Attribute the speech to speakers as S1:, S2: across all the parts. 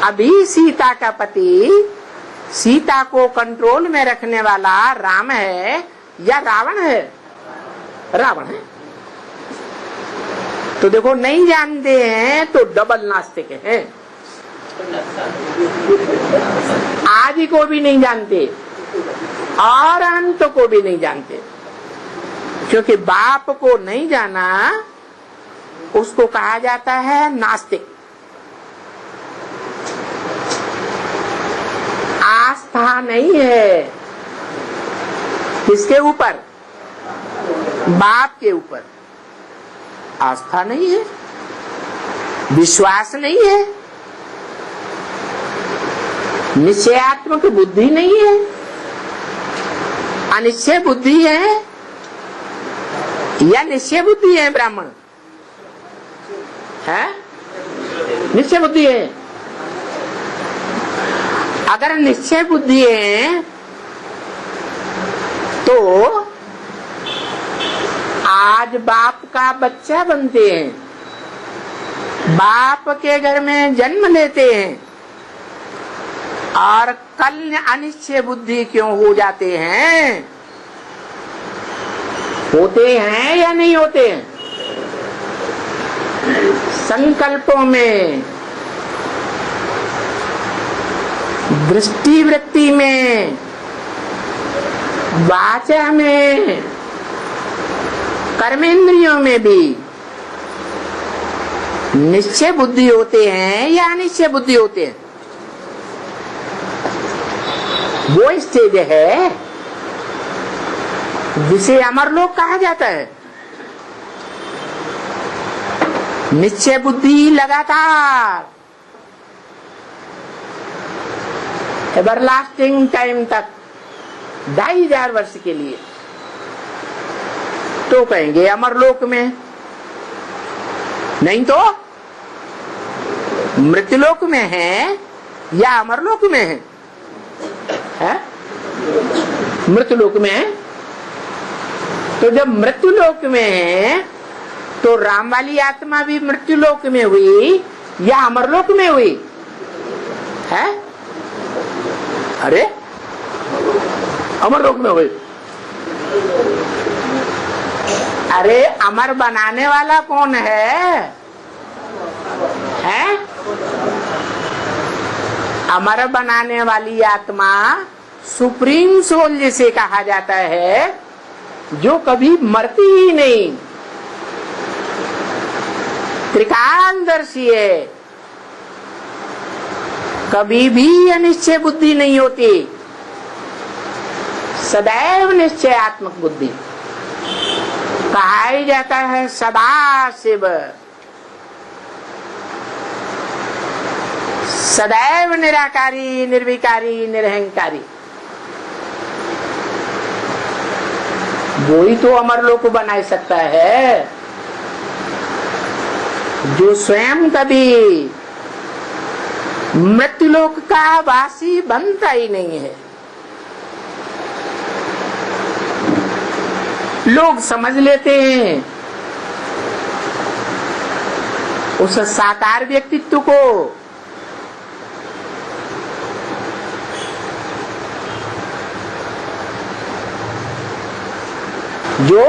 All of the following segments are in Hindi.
S1: अभी सीता का पति सीता को कंट्रोल में रखने वाला राम है या रावण है? रावण है। तो देखो, नहीं जानते हैं तो डबल नास्तिक हैं। आदि को भी नहीं जानते और अंत को भी नहीं जानते, क्योंकि बाप को नहीं जाना उसको कहा जाता है नास्तिक। आस्था नहीं है किसके ऊपर? बाप के ऊपर आस्था नहीं है, विश्वास नहीं है, निश्चयात्मक बुद्धि नहीं है, अनिश्चय बुद्धि है या निश्चय बुद्धि है? ब्राह्मण है, निश्चय बुद्धि है। अगर निश्चय बुद्धि है तो आज बाप का बच्चा बनते हैं, बाप के घर में जन्म लेते हैं, और कल अनिश्चय बुद्धि क्यों हो जाते हैं? होते हैं या नहीं होते हैं? संकल्पों में, दृष्टि वृत्ति में, वाचा में, कर्मेंद्रियों में भी निश्चय बुद्धि होते हैं या अनिश्चय बुद्धि होते हैं? वो स्टेज है जिसे अमरलोक कहा जाता है। निश्चय बुद्धि लगातार एवरलास्टिंग टाइम तक, 2500 वर्ष के लिए, तो कहेंगे अमरलोक में। नहीं तो मृत्युलोक में है या अमरलोक में है? मृत्युलोक में है। तो जब मृत्युलोक में है तो राम वाली आत्मा भी मृत्युलोक में हुई या अमरलोक में हुई है? अरे अमरलोक में हुई। अरे अमर बनाने वाला कौन है? अमर बनाने वाली आत्मा सुप्रीम सोल जिसे कहा जाता है, जो कभी मरती ही नहीं, त्रिकालदर्शी है, कभी भी अनिश्चय बुद्धि नहीं होती, सदैव निश्चयात्मक बुद्धि। कहा ही जाता है सदा शिव, सदैव निराकारी, निर्विकारी, निरहंकारी। वो ही तो अमरलोक बना सकता है, जो स्वयं कभी मृत्युलोक का वासी बनता ही नहीं है। लोग समझ लेते हैं उस साकार व्यक्तित्व को, जो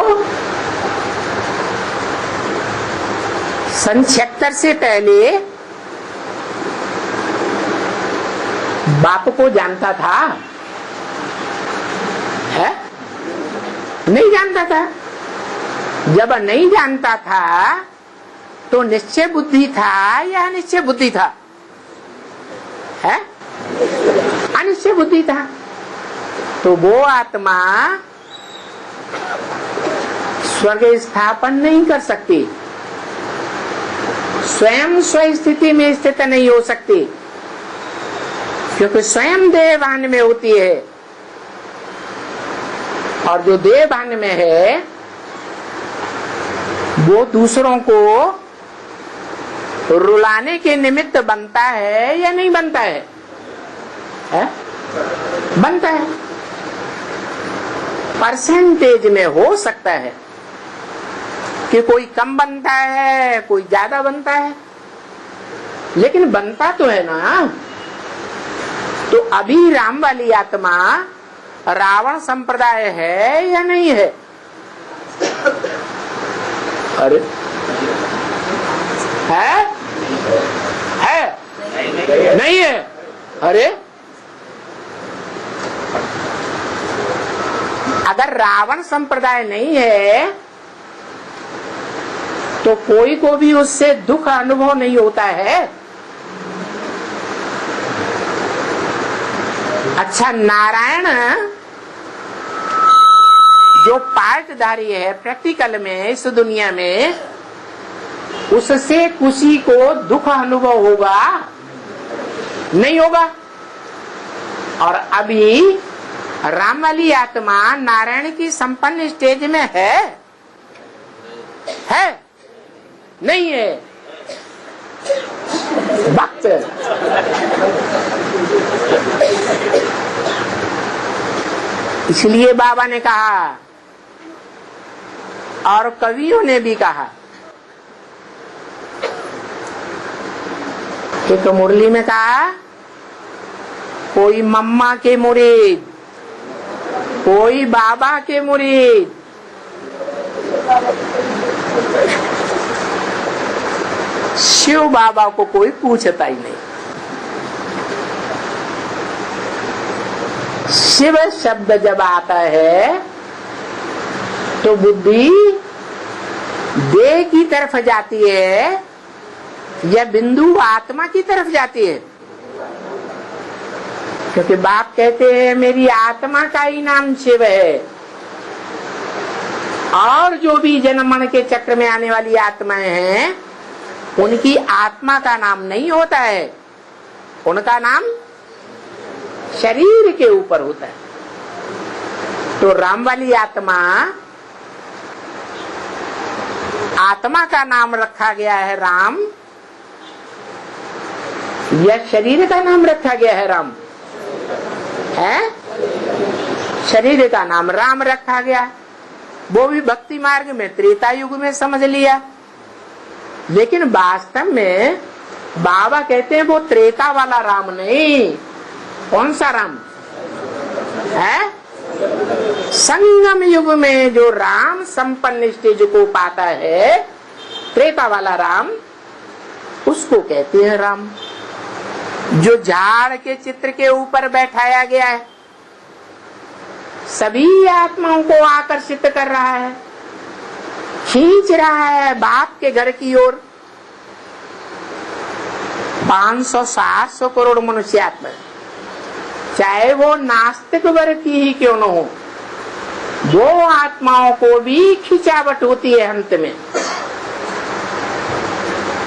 S1: 76 से पहले बाप को जानता था, है? नहीं जानता था। जब नहीं जानता था तो निश्चय बुद्धि था या अनिश्चय बुद्धि था? है? अनिश्चय बुद्धि था। तो वो आत्मा स्वर्ग स्थापन नहीं कर सकती, स्वयं स्वस्थिति में स्थित नहीं हो सकती, क्योंकि स्वयं देहभान में होती है, और जो देहभान में है वो दूसरों को रुलाने के निमित्त बनता है या नहीं बनता है? बनता है। परसेंटेज में हो सकता है कि कोई कम बनता है, कोई ज्यादा बनता है, लेकिन बनता तो है ना। तो अभी राम वाली आत्मा रावण संप्रदाय है या नहीं है? अरे है? नहीं है। अरे अगर रावण संप्रदाय नहीं है तो कोई को भी उससे दुख अनुभव नहीं होता है। अच्छा, नारायण जो पार्टधारी है प्रैक्टिकल में इस दुनिया में, उससे किसी को दुख अनुभव होगा? नहीं होगा। और अभी राम वाली आत्मा नारायण की संपन्न स्टेज में है नहीं है? भक्त इसलिए बाबा ने कहा और कवियों ने भी कहा, एक मुरली में कहा, कोई मम्मा के मुरीद, कोई बाबा के मुरीद, शिव बाबा को कोई पूछता ही नहीं। शिव शब्द जब आता है तो बुद्धि देह की तरफ जाती है या बिंदु आत्मा की तरफ जाती है? क्योंकि बाप कहते हैं मेरी आत्मा का ही नाम शिव है, और जो भी जन्म मरण के चक्र में आने वाली आत्माएं हैं उनकी आत्मा का नाम नहीं होता है, उनका नाम शरीर के ऊपर होता है। तो राम वाली आत्मा का नाम रखा गया है राम, या शरीर का नाम रखा गया है राम? है शरीर का नाम राम रखा गया। वो भी भक्ति मार्ग में त्रेता युग में समझ लिया, लेकिन वास्तव में बाबा कहते हैं वो त्रेता वाला राम नहीं। कौन सा राम है? संगम युग में जो राम संपन्न स्टेज को पाता है, त्रेता वाला राम, उसको कहते हैं राम। जो झाड़ के चित्र के ऊपर बैठाया गया है, सभी आत्माओं को आकर्षित कर रहा है, खींच रहा है बाप के घर की ओर। 500-700 करोड़ मनुष्य आत्मा, चाहे वो नास्तिक वर्ग की ही क्यों न हो, वो आत्माओं को भी खिंचावट होती है अंत में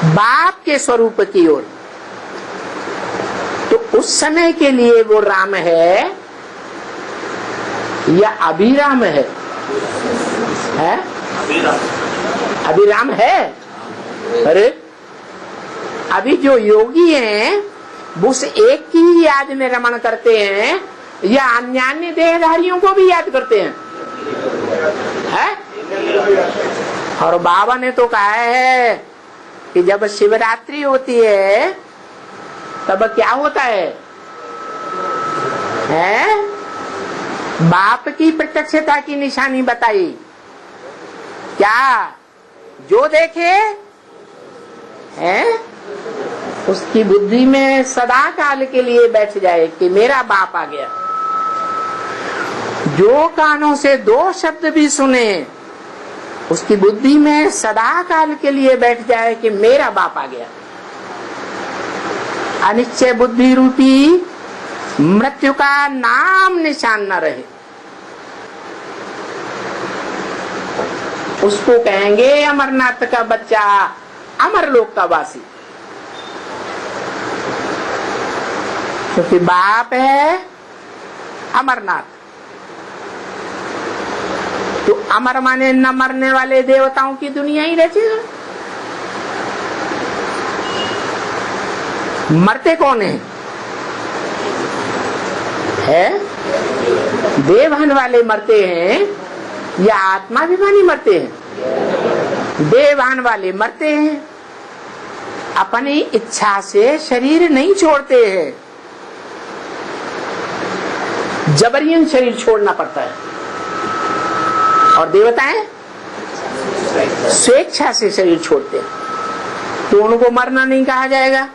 S1: बाप के स्वरूप की ओर। तो उस समय के लिए वो राम है या अभिराम है? अभिराम है। अरे अभी जो योगी हैं वो उस एक की ही याद में रमण करते हैं या अन्य देहधारियों को भी याद करते हैं? और बाबा ने तो कहा है कि जब शिवरात्रि होती है तब क्या होता है? बाप की प्रत्यक्षता की निशानी बताई। क्या? जो देखे उसकी बुद्धि में सदा काल के लिए बैठ जाए कि मेरा बाप आ गया। जो कानों से 2 शब्द भी सुने उसकी बुद्धि में सदा काल के लिए बैठ जाए कि मेरा बाप आ गया। अनिश्चय बुद्धि रूपी मृत्यु का नाम निशान न रहे, उसको कहेंगे अमरनाथ का बच्चा, अमरलोक का वासी। क्योंकि बाप है अमरनाथ। तो अमर माने न मरने वाले देवताओं की दुनिया ही रचेगा। मरते कौन है? देवहन वाले मरते हैं या आत्माभिमानी मरते हैं? देवहन वाले मरते हैं। अपनी इच्छा से शरीर नहीं छोड़ते हैं, जबरियन शरीर छोड़ना पड़ता है। और देवताएं स्वेच्छा से शरीर छोड़ते हैं, तो उनको मरना नहीं कहा जाएगा।